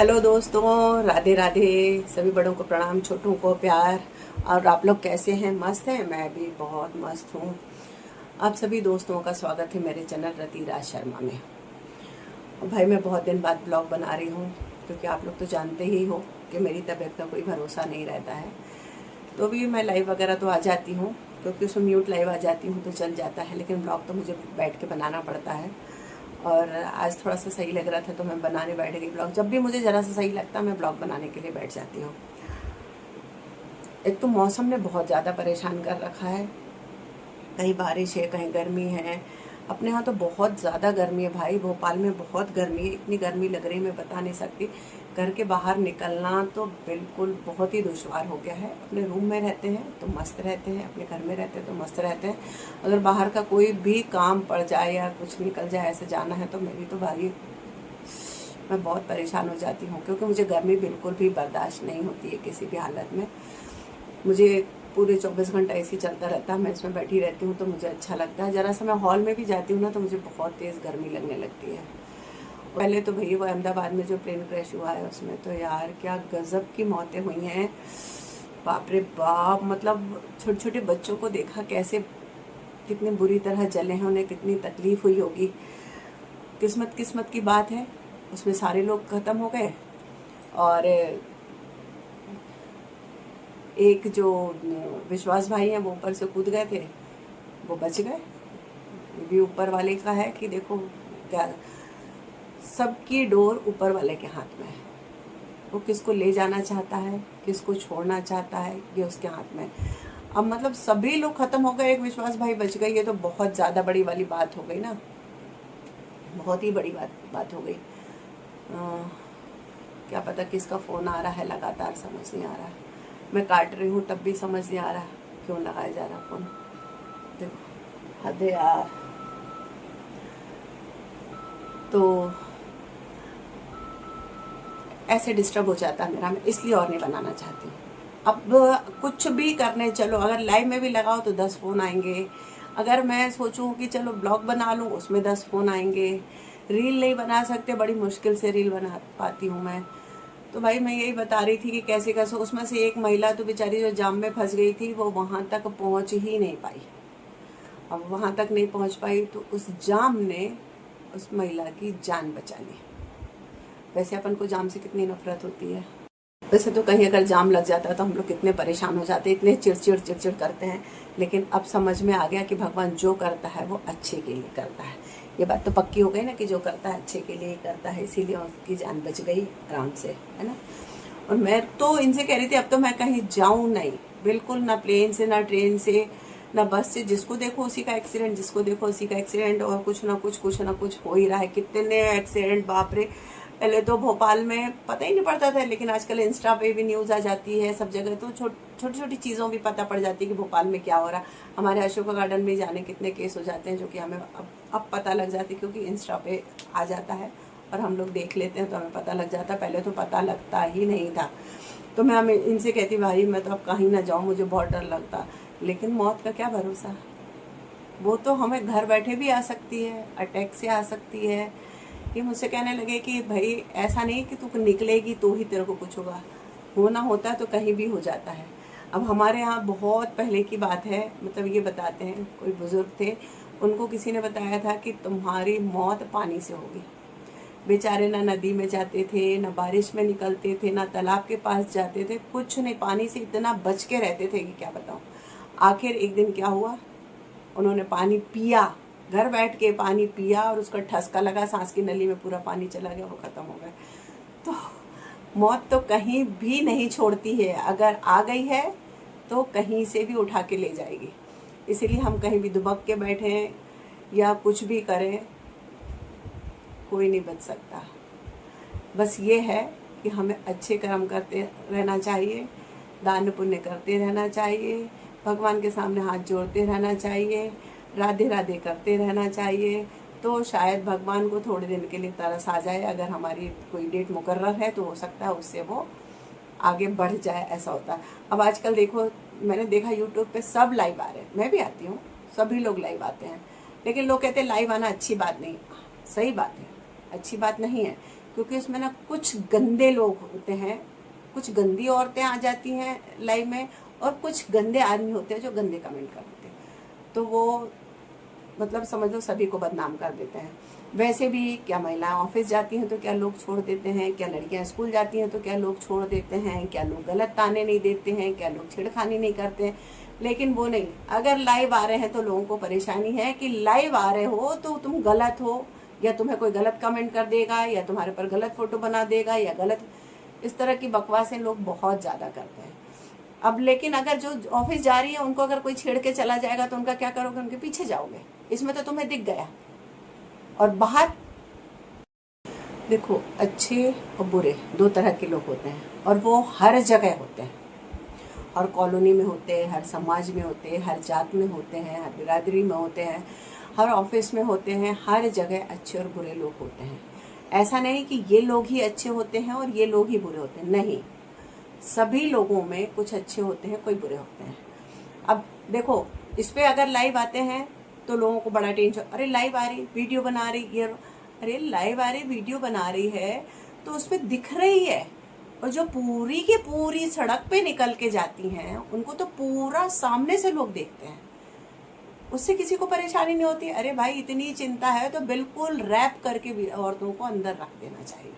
Hello दोस्तों, राधे राधे। सभी बड़ों को प्रणाम, छोटों को प्यार। और आप लोग कैसे हैं? मस्त हैं? मैं भी बहुत मस्त हूँ। आप सभी दोस्तों का स्वागत है मेरे चैनल रतिराज शर्मा में। और भाई मैं बहुत दिन बाद ब्लॉग बना रही हूँ, क्योंकि आप लोग तो जानते ही हो कि मेरी तबीयत का कोई भरोसा नहीं रहता है। तो भी मैं लाइव वगैरह तो आ जाती हूँ, क्योंकि उसमें म्यूट लाइव आ जाती हूँ तो चल जाता है, लेकिन ब्लॉग तो मुझे बैठ के बनाना पड़ता है। और आज थोड़ा सा सही लग रहा था तो मैं बनाने बैठ गई ब्लॉग। जब भी मुझे ज़रा सा सही लगता है मैं ब्लॉग बनाने के लिए बैठ जाती हूँ। एक तो मौसम ने बहुत ज़्यादा परेशान कर रखा है, कहीं बारिश है कहीं गर्मी है। अपने यहाँ तो बहुत ज़्यादा गर्मी है भाई, भोपाल में बहुत गर्मी है। इतनी गर्मी लग रही है मैं बता नहीं सकती। घर के बाहर निकलना तो बिल्कुल बहुत ही दुश्वार हो गया है। अपने रूम में रहते हैं तो मस्त रहते हैं, अपने घर में रहते हैं तो मस्त रहते हैं। अगर बाहर का कोई भी काम पड़ जाए या कुछ निकल जाए, ऐसे जाना है, तो मेरी तो भारी मैं बहुत परेशान हो जाती हूँ, क्योंकि मुझे गर्मी बिल्कुल भी बर्दाश्त नहीं होती है किसी भी हालत में। मुझे पूरे 24 घंटा ऐसे चलता रहता है, मैं इसमें बैठी रहती हूँ तो मुझे अच्छा लगता है। ज़रा सा मैं हॉल में भी जाती हूँ ना तो मुझे बहुत तेज़ गर्मी लगने लगती है। पहले तो भैया वो अहमदाबाद में जो प्लेन क्रैश हुआ है उसमें तो यार क्या गजब की मौतें हुई हैं, बाप रे बाप। मतलब छोटे छोटे बच्चों को देखा कैसे कितनी बुरी तरह जले हैं, उन्हें कितनी तकलीफ हुई होगी। किस्मत किस्मत की बात है, उसमें सारे लोग ख़त्म हो गए। और एक जो विश्वास भाई हैं वो ऊपर से कूद गए थे, वो बच गए। ये भी ऊपर वाले का है कि देखो क्या, सबकी डोर ऊपर वाले के हाथ में है। वो किसको ले जाना चाहता है, किसको छोड़ना चाहता है, ये उसके हाथ में। अब मतलब सभी लोग खत्म हो गए, एक विश्वास भाई बच गई, ये तो बहुत ज़्यादा बड़ी वाली बात हो गई ना, बहुत ही बड़ी बात हो गई। क्या पता किसका फ़ोन आ रहा है लगातार, समझ नहीं आ रहा है। मैं काट रही हूँ तब भी समझ नहीं आ रहा क्यों लगाया जा रहा फ़ोन। देखो हद है यार। तो ऐसे डिस्टर्ब हो जाता है मेरा, मैं इसलिए और नहीं बनाना चाहती हूँ। अब कुछ भी करने चलो, अगर लाइव में भी लगाओ तो 10 फ़ोन आएंगे। अगर मैं सोचूं कि चलो ब्लॉग बना लूँ, उसमें 10 फ़ोन आएंगे। रील नहीं बना सकते, बड़ी मुश्किल से रील बना पाती हूँ मैं। तो भाई मैं यही बता रही थी कि कैसे कैसे उसमें से एक महिला तो बेचारी जो जाम में फंस गई थी, वो वहाँ तक पहुँच ही नहीं पाई। अब वहाँ तक नहीं पहुँच पाई तो उस जाम ने उस महिला की जान बचा ली। वैसे अपन को जाम से कितनी नफरत होती है। वैसे तो कहीं अगर जाम लग जाता है तो हम लोग कितने परेशान हो जाते हैं, इतने चिड़चिड़ करते हैं। लेकिन अब समझ में आ गया कि भगवान जो करता है वो अच्छे के लिए करता है। ये बात तो पक्की हो गई ना कि जो करता है अच्छे के लिए ही करता है, इसीलिए उसकी जान बच गई आराम से, है ना। और मैं तो इनसे कह रही थी अब तो मैं कहीं जाऊं नहीं, बिल्कुल ना प्लेन से ना ट्रेन से ना बस से। जिसको देखो उसी का एक्सीडेंट, जिसको देखो उसी का एक्सीडेंट, और कुछ ना कुछ हो ही रहा है। कितने एक्सीडेंट, बाप रे। पहले तो भोपाल में पता ही नहीं पड़ता था, लेकिन आजकल इंस्टा पे भी न्यूज़ आ जाती है, सब जगह तो छोटी छोटी चीज़ों भी पता पड़ जाती है कि भोपाल में क्या हो रहा है। हमारे अशोका गार्डन में जाने कितने केस हो जाते हैं, जो कि हमें अब पता लग जाती है, क्योंकि इंस्टा पे आ जाता है और हम लोग देख लेते हैं तो हमें पता लग जाता है। पहले तो पता लगता ही नहीं था। तो मैं हमें इनसे कहती भाई मैं तो अब कहीं ना जाऊँ, मुझे बहुत डर लगता। लेकिन मौत का क्या भरोसा, वो तो हमें घर बैठे भी आ सकती है, अटैक से आ सकती है। ये मुझसे कहने लगे कि भाई ऐसा नहीं कि तू निकलेगी तो ही तेरे को कुछ होगा, होना होता है तो कहीं भी हो जाता है। अब हमारे यहाँ बहुत पहले की बात है, मतलब ये बताते हैं, कोई बुजुर्ग थे, उनको किसी ने बताया था कि तुम्हारी मौत पानी से होगी। बेचारे ना नदी में जाते थे, ना बारिश में निकलते थे, ना तालाब के पास जाते थे, कुछ नहीं, पानी से इतना बच के रहते थे कि क्या बताऊं। आखिर एक दिन क्या हुआ, उन्होंने पानी पिया, घर बैठ के पानी पिया, और उसका ठसका लगा, सांस की नली में पूरा पानी चला गया, वो खत्म हो गए। तो मौत तो कहीं भी नहीं छोड़ती है, अगर आ गई है तो कहीं से भी उठा के ले जाएगी। इसीलिए हम कहीं भी दुबक के बैठे या कुछ भी करें, कोई नहीं बच सकता। बस ये है कि हमें अच्छे कर्म करते रहना चाहिए, दान पुण्य करते रहना चाहिए, भगवान के सामने हाथ जोड़ते रहना चाहिए, राधे राधे करते रहना चाहिए। तो शायद भगवान को थोड़े दिन के लिए तरस आ जाए। अगर हमारी कोई डेट मुकर्रर है तो हो सकता है उससे वो आगे बढ़ जाए, ऐसा होता है। अब आजकल देखो, मैंने देखा यूट्यूब पे सब लाइव आ रहे हैं, मैं भी आती हूँ, सभी लोग लाइव आते हैं। लेकिन लोग कहते हैं लाइव आना अच्छी बात नहीं। सही बात है, अच्छी बात नहीं है, क्योंकि उसमें ना कुछ गंदे लोग होते हैं, कुछ गंदी औरतें आ जाती हैं लाइव में, और कुछ गंदे आदमी होते हैं जो गंदे कमेंट कर देते हैं। तो वो मतलब समझ लो सभी को बदनाम कर देते हैं। वैसे भी क्या महिलाएं ऑफिस जाती हैं तो क्या लोग छोड़ देते हैं, क्या लड़कियां स्कूल जाती हैं तो क्या लोग छोड़ देते हैं, क्या लोग गलत ताने नहीं देते हैं, क्या लोग छेड़खानी नहीं करते हैं। लेकिन वो नहीं, अगर लाइव आ रहे हैं तो लोगों को परेशानी है कि लाइव आ रहे हो तो तुम गलत हो, या तुम्हें कोई गलत कमेंट कर देगा, या तुम्हारे पर गलत फोटो बना देगा, या गलत, इस तरह की बकवासें लोग बहुत ज्यादा करते हैं। अब लेकिन अगर जो ऑफिस जा रही है उनको अगर कोई छेड़ के चला जाएगा तो उनका क्या करोगे, उनके पीछे जाओगे, इसमें तो तुम्हें दिख गया। और बाहर देखो, अच्छे और बुरे दो तरह के लोग होते हैं, और वो हर जगह होते हैं, हर कॉलोनी में होते हैं, हर समाज में होते हैं, हर जात में होते हैं, हर बिरादरी में होते हैं, हर ऑफिस में होते हैं, हर जगह अच्छे और बुरे लोग होते हैं। ऐसा नहीं कि ये लोग ही अच्छे होते हैं और ये लोग ही बुरे होते हैं, नहीं, सभी लोगों में कुछ अच्छे होते हैं, कोई बुरे होते हैं। अब देखो, इस पे अगर लाइव आते हैं तो लोगों को बड़ा टेंशन, अरे लाइव आ रही, वीडियो बना रही, ये, अरे लाइव आ रही, वीडियो बना रही है तो उसमें दिख रही है, और जो पूरी की पूरी सड़क पे निकल के जाती हैं उनको तो पूरा सामने से लोग देखते हैं, उससे किसी को परेशानी नहीं होती। अरे भाई, इतनी चिंता है तो बिल्कुल रैप करके भी औरतों को अंदर रख देना चाहिए,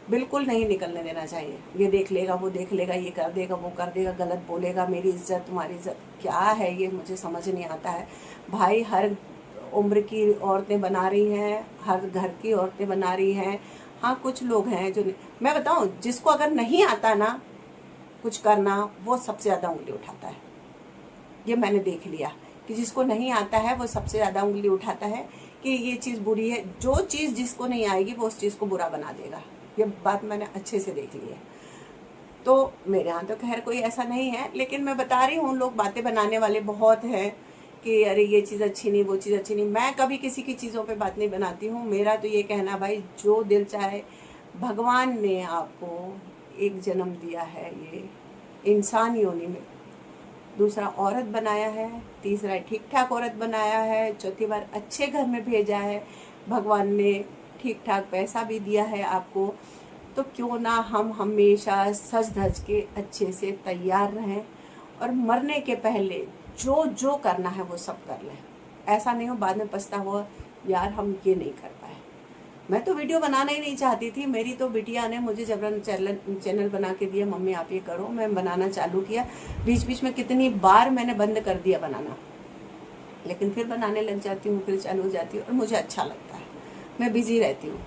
बिल्कुल नहीं निकलने देना चाहिए। ये देख लेगा, वो देख लेगा, ये कर देगा, वो कर देगा, गलत बोलेगा, मेरी इज्जत तुम्हारी इज्जत, क्या है ये मुझे समझ नहीं आता है भाई। हर उम्र की औरतें बना रही हैं, हर घर की औरतें बना रही हैं। हाँ, कुछ लोग हैं जो, मैं बताऊं, जिसको अगर नहीं आता ना कुछ करना, वो सबसे ज्यादा उंगली उठाता है। ये मैंने देख लिया कि जिसको नहीं आता है वो सबसे ज्यादा उंगली उठाता है कि ये चीज बुरी है। जो चीज जिसको नहीं आएगी वो उस चीज को बुरा बना देगा, ये बात मैंने अच्छे से देख ली है। तो मेरे यहाँ तो खैर कोई ऐसा नहीं है, लेकिन मैं बता रही हूँ, लोग बातें बनाने वाले बहुत हैं कि अरे ये चीज़ अच्छी नहीं, वो चीज़ अच्छी नहीं। मैं कभी किसी की चीज़ों पे बात नहीं बनाती हूँ। मेरा तो ये कहना भाई, जो दिल चाहे, भगवान ने आपको एक जन्म दिया है, ये इंसान योनि में, दूसरा औरत बनाया है, तीसरा ठीक ठाक औरत बनाया है, चौथी बार अच्छे घर में भेजा है भगवान ने, ठीक ठाक पैसा भी दिया है आपको। तो क्यों ना हम हमेशा सज धज के अच्छे से तैयार रहें, और मरने के पहले जो जो करना है वो सब कर लें। ऐसा नहीं हो बाद में पछता हुआ, यार हम ये नहीं कर पाए। मैं तो वीडियो बनाना ही नहीं चाहती थी, मेरी तो बिटिया ने मुझे जबरन चैनल बना के दिया, मम्मी आप ये करो, मैं बनाना चालू किया। बीच बीच में कितनी बार मैंने बंद कर दिया बनाना, लेकिन फिर बनाने लग जाती हूँ, फिर चालू हो जाती हूँ, और मुझे अच्छा लगता है। मैं बिजी रहती हूँ।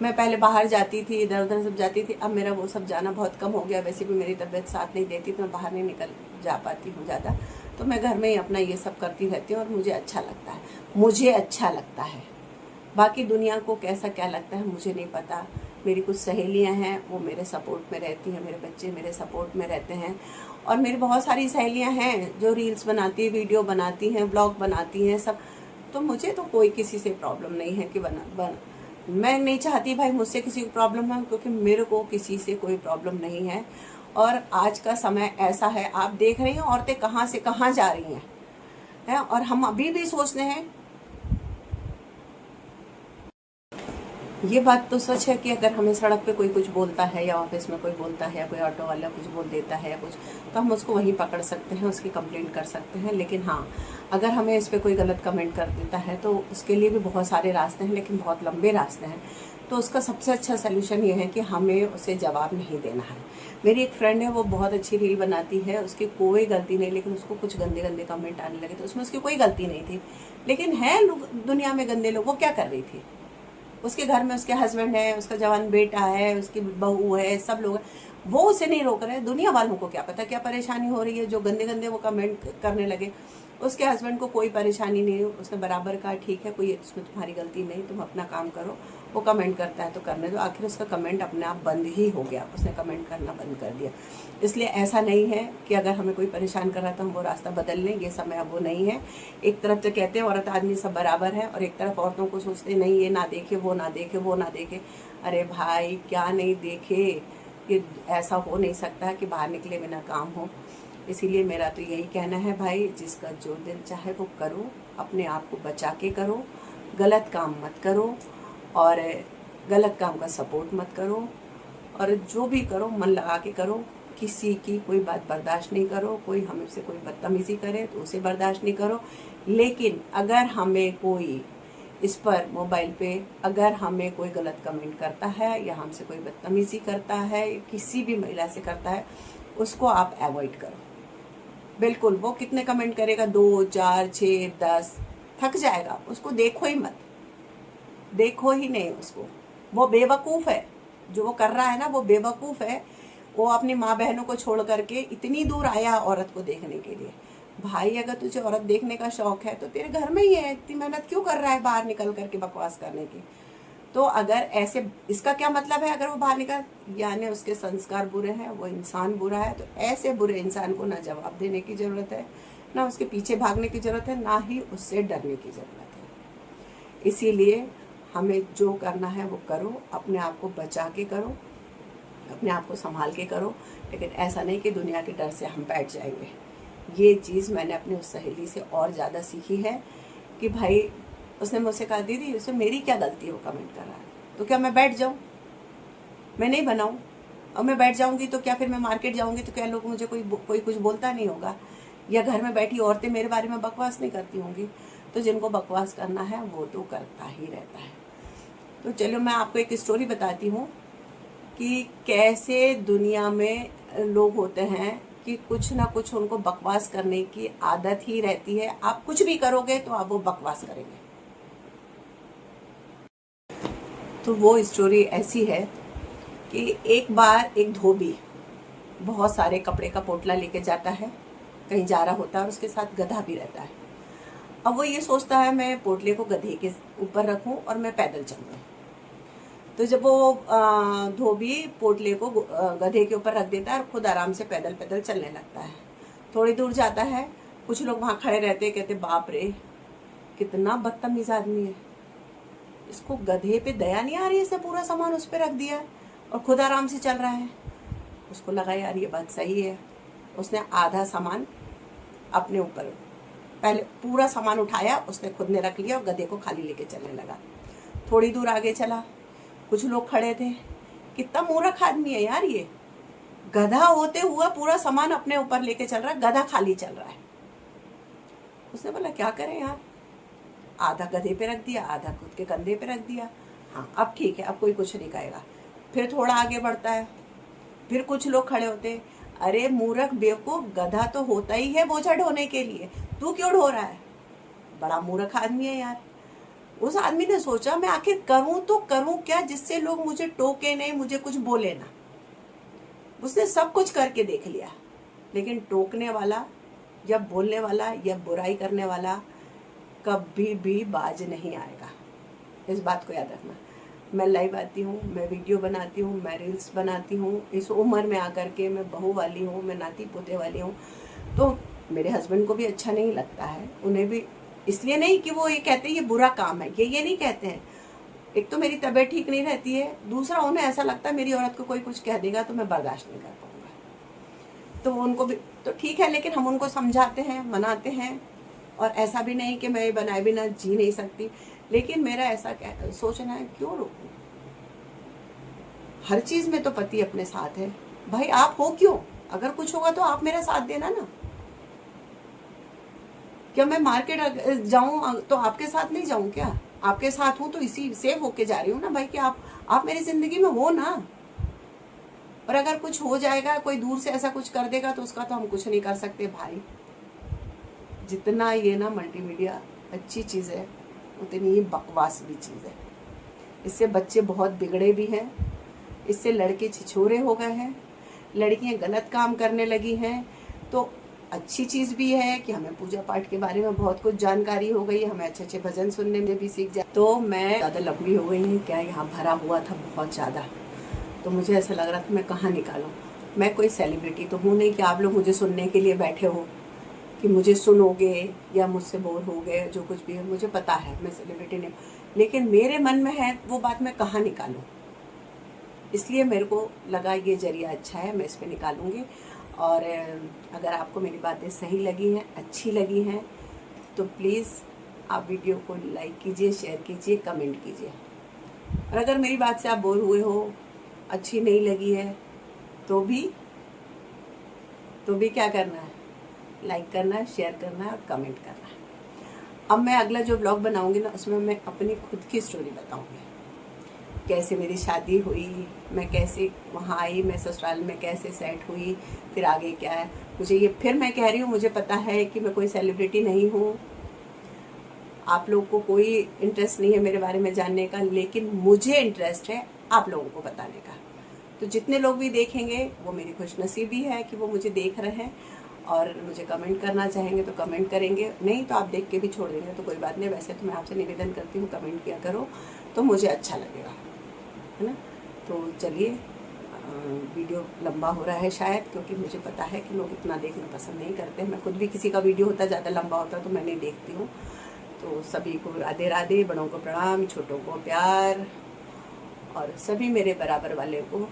मैं पहले बाहर जाती थी, इधर उधर सब जाती थी, अब मेरा वो सब जाना बहुत कम हो गया। वैसे भी मेरी तबीयत साथ नहीं देती तो मैं बाहर नहीं निकल जा पाती हूँ ज़्यादा, तो मैं घर में ही अपना ये सब करती रहती हूँ, और मुझे अच्छा लगता है, मुझे अच्छा लगता है। बाकी दुनिया को कैसा क्या लगता है मुझे नहीं पता। मेरी कुछ सहेलियां हैं, वो मेरे सपोर्ट में रहती हैं, मेरे बच्चे मेरे सपोर्ट में रहते हैं, और मेरी बहुत सारी सहेलियां हैं जो रील्स बनाती है, वीडियो बनाती हैं, ब्लॉग बनाती हैं सब। तो मुझे तो कोई किसी से प्रॉब्लम नहीं है कि मैं नहीं चाहती भाई मुझसे किसी को प्रॉब्लम है, क्योंकि मेरे को किसी से कोई प्रॉब्लम नहीं है। और आज का समय ऐसा है, आप देख रही हैं औरतें कहाँ से कहाँ जा रही हैं, और हम अभी भी सोचते हैं। ये बात तो सच है कि अगर हमें सड़क पे कोई कुछ बोलता है, या ऑफिस में कोई बोलता है, या कोई ऑटो वाला कुछ बोल देता है या कुछ, तो हम उसको वहीं पकड़ सकते हैं, उसकी कंप्लेंट कर सकते हैं। लेकिन हाँ, अगर हमें इस पर कोई गलत कमेंट कर देता है तो उसके लिए भी बहुत सारे रास्ते हैं, लेकिन बहुत लंबे रास्ते हैं। तो उसका सबसे अच्छा सोल्यूशन ये है कि हमें उसे जवाब नहीं देना है। मेरी एक फ्रेंड है, वो बहुत अच्छी रील बनाती है, उसकी कोई गलती नहीं, लेकिन उसको कुछ गंदे गंदे कमेंट आने लगे, तो उसमें उसकी कोई गलती नहीं थी। लेकिन है लोग दुनिया में गंदे लोग, वो क्या कर रही थी, उसके घर में उसके हस्बैंड है, उसका जवान बेटा है, उसकी बहू है, सब लोग, वो उसे नहीं रोक रहे। दुनिया वालों को क्या पता क्या परेशानी हो रही है, जो गंदे गंदे वो कमेंट करने लगे। उसके हस्बैंड को कोई परेशानी नहीं, उसने बराबर कहा ठीक है, कोई इसमें तुम्हारी गलती नहीं, तुम अपना काम करो। वो कमेंट करता है तो करने दो। आखिर उसका कमेंट अपने आप बंद ही हो गया, उसने कमेंट करना बंद कर दिया। इसलिए ऐसा नहीं है कि अगर हमें कोई परेशान कर रहा था हम वो रास्ता बदल लें, ये समय अब वो नहीं है। एक तरफ तो कहते हैं औरत आदमी सब बराबर है, और एक तरफ औरतों को सोचते नहीं ये ना देखे, वो ना देखे, वो ना देखे। अरे भाई क्या नहीं देखे, ये ऐसा हो नहीं सकता कि बाहर निकले बिना काम हो। इसीलिए मेरा तो यही कहना है भाई, जिसका जो दिल चाहे वो करो, अपने आप को बचा के करो, गलत काम मत करो। और गलत काम का सपोर्ट मत करो, और जो भी करो मन लगा के करो। किसी की कोई बात बर्दाश्त नहीं करो, कोई हमसे कोई बदतमीजी करे तो उसे बर्दाश्त नहीं करो। लेकिन अगर हमें कोई इस पर मोबाइल पे अगर हमें कोई गलत कमेंट करता है या हमसे कोई बदतमीजी करता है, किसी भी महिला से करता है, उसको आप अवॉइड करो। बिल्कुल, वो कितने कमेंट करेगा, 2 4 6 10, थक जाएगा, उसको देखो ही मत, देखो ही नहीं उसको। वो बेवकूफ़ है, जो वो कर रहा है ना वो बेवकूफ़ है। वो अपनी माँ बहनों को छोड़ करके इतनी दूर आया औरत को देखने के लिए। भाई अगर तुझे औरत देखने का शौक है तो तेरे घर में ही है, इतनी मेहनत क्यों कर रहा है बाहर निकल करके बकवास करने की। तो अगर ऐसे, इसका क्या मतलब है अगर वो बाहर निकल, यानी उसके संस्कार बुरे हैं, वो इंसान बुरा है। तो ऐसे बुरे इंसान को ना जवाब देने की ज़रूरत है, ना उसके पीछे भागने की ज़रूरत है, ना ही उससे डरने की ज़रूरत है। इसीलिए हमें जो करना है वो करो, अपने आप को बचा के करो, अपने आप को संभाल के करो। लेकिन ऐसा नहीं कि दुनिया के डर से हम बैठ जाएंगे। ये चीज़ मैंने अपनी उस सहेली से और ज़्यादा सीखी है कि भाई उसने मुझसे कहा, दीदी उससे मेरी क्या गलती हो कमेंट कर रहा है, तो क्या मैं बैठ जाऊँ, मैं नहीं बनाऊँ? और मैं बैठ जाऊँगी तो क्या फिर मैं मार्केट जाऊँगी तो क्या लोग मुझे कोई कुछ बोलता नहीं होगा, या घर में बैठी औरतें मेरे बारे में बकवास नहीं करती होंगी? तो जिनको बकवास करना है वो तो करता ही रहता है। तो चलो मैं आपको एक स्टोरी बताती हूँ कि कैसे दुनिया में लोग होते हैं कि कुछ ना कुछ उनको बकवास करने की आदत ही रहती है। आप कुछ भी करोगे तो आप वो बकवास करेंगे। तो वो स्टोरी ऐसी है कि एक बार एक धोबी बहुत सारे कपड़े का पोटला लेके जाता है, कहीं जा रहा होता है, और उसके साथ गधा भी रहता है। अब वो ये सोचता है मैं पोटले को गधे के ऊपर रखूं और मैं पैदल चलूं। तो जब वो धोबी पोटले को गधे के ऊपर रख देता है और खुद आराम से पैदल पैदल चलने लगता है। थोड़ी दूर जाता है, कुछ लोग वहाँ खड़े रहते, कहते बाप रे कितना बदतमीज आदमी है, इसको गधे पे दया नहीं आ रही, इसने पूरा सामान उस पर रख दिया और खुद आराम से चल रहा है। उसको लगा यार ये बात सही है। उसने आधा सामान अपने ऊपर, पहले पूरा सामान उठाया, उसने खुद ने रख लिया और गधे को खाली लेके चलने लगा। थोड़ी दूर आगे चला, कुछ लोग खड़े थे, कितना मूर्ख आदमी है यार ये, गधा होते हुआ पूरा सामान अपने ऊपर लेके चल रहा है, गधा खाली चल रहा है। उसने बोला क्या करें यार, आधा गधे पे रख दिया, आधा खुद के कंधे पे रख दिया, हाँ अब ठीक है, अब कोई कुछ नहीं कहेगा। फिर थोड़ा आगे बढ़ता है, फिर कुछ लोग खड़े होते, अरे मूर्ख बेवकूफ, गधा तो होता ही है बोझा ढोने के लिए, तू क्यों ढो रहा है? बड़ा मूर्ख आदमी है यार। उस आदमी ने सोचा मैं आखिर करूं तो करूं क्या जिससे लोग मुझे टोके नहीं, मुझे कुछ बोले ना। उसने सब कुछ करके देख लिया, लेकिन टोकने वाला या बोलने वाला या बुराई करने वाला कभी भी बाज नहीं आएगा। इस बात को याद रखना। मैं लाइव आती हूँ, मैं वीडियो बनाती हूँ, मैं रील्स बनाती हूँ, इस उम्र में आकर के मैं बहू वाली हूँ, मैं नाती पोते वाली हूँ। तो मेरे हस्बैंड को भी अच्छा नहीं लगता है, उन्हें भी, इसलिए नहीं कि वो ये कहते हैं ये बुरा काम है, ये नहीं कहते हैं। एक तो मेरी तबीयत ठीक नहीं रहती है, दूसरा उन्हें ऐसा लगता है मेरी औरत को कोई कुछ कह देगा तो मैं बर्दाश्त नहीं कर पाऊंगा। तो उनको भी तो ठीक है, लेकिन हम उनको समझाते हैं, मनाते हैं, और ऐसा भी नहीं कि मैं बनाए बिना जी नहीं सकती। लेकिन मेरा ऐसा सोचना है क्यों रोकूं, हर चीज में तो पति अपने साथ है। भाई आप हो क्यों, अगर कुछ होगा तो आप मेरा साथ देना ना। क्या मैं मार्केट जाऊं तो आपके साथ नहीं जाऊं क्या? आपके साथ हूं तो इसी सेव होके जा रही हूँ ना भाई, कि आप मेरी जिंदगी में हो ना। और अगर कुछ हो जाएगा, कोई दूर से ऐसा कुछ कर देगा तो उसका तो हम कुछ नहीं कर सकते भाई। जितना ये ना मल्टीमीडिया अच्छी चीज़ है, उतनी ही बकवास भी चीज़ है। इससे बच्चे बहुत बिगड़े भी हैं, इससे लड़के छिछोरे हो गए हैं, लड़कियां गलत काम करने लगी हैं। तो अच्छी चीज़ भी है कि हमें पूजा पाठ के बारे में बहुत कुछ जानकारी हो गई, हमें अच्छे अच्छे भजन सुनने में भी सीख जाए। तो मैं ज़्यादा लंबी हो गई हूँ क्या, यहाँ भरा हुआ था बहुत ज़्यादा, तो मुझे ऐसा लग रहा था मैं कहाँ निकालूँ। मैं कोई सेलिब्रिटी तो हूँ नहीं कि आप लोग मुझे सुनने के लिए बैठे हो, कि मुझे सुनोगे या मुझसे बोर हो गए, जो कुछ भी है मुझे पता है, मैं सेलिब्रिटी नहीं, लेकिन मेरे मन में है वो बात मैं कहाँ निकालूँ। इसलिए मेरे को लगा ये जरिया अच्छा है, मैं इस पर निकालूंगी। और अगर आपको मेरी बातें सही लगी हैं, अच्छी लगी हैं, तो प्लीज़ आप वीडियो को लाइक कीजिए, शेयर कीजिए, कमेंट कीजिए। और अगर मेरी बात से आप बोर हुए हो, अच्छी नहीं लगी है, तो भी क्या करना है? लाइक करना है, शेयर करना है और कमेंट करना है। अब मैं अगला जो ब्लॉग बनाऊंगी ना, उसमें मैं अपनी खुद की स्टोरी बताऊंगी। कैसे मेरी शादी हुई, मैं कैसे वहाँ आई, मैं ससुराल में कैसे सेट हुई, फिर आगे क्या है। मुझे ये, फिर मैं कह रही हूँ, मुझे पता है कि मैं कोई सेलिब्रिटी नहीं हूँ, आप लोगों को कोई इंटरेस्ट नहीं है मेरे बारे में जानने का, लेकिन मुझे इंटरेस्ट है आप लोगों को बताने का। तो जितने लोग भी देखेंगे वो मेरी खुशनसीबी है कि वो मुझे देख रहे हैं, और मुझे कमेंट करना चाहेंगे तो कमेंट करेंगे, नहीं तो आप देख के भी छोड़ देंगे तो कोई बात नहीं। वैसे तो मैं आपसे निवेदन करती हूँ, कमेंट किया करो तो मुझे अच्छा लगेगा, है ना। तो चलिए, वीडियो लंबा हो रहा है शायद, क्योंकि मुझे पता है कि लोग इतना देखना पसंद नहीं करते। मैं खुद भी, किसी का वीडियो होता ज़्यादा लंबा होता तो मैं नहीं देखती हूँ। तो सभी को राधे राधे, बड़ों को प्रणाम, छोटों को प्यार, और सभी मेरे बराबर वाले को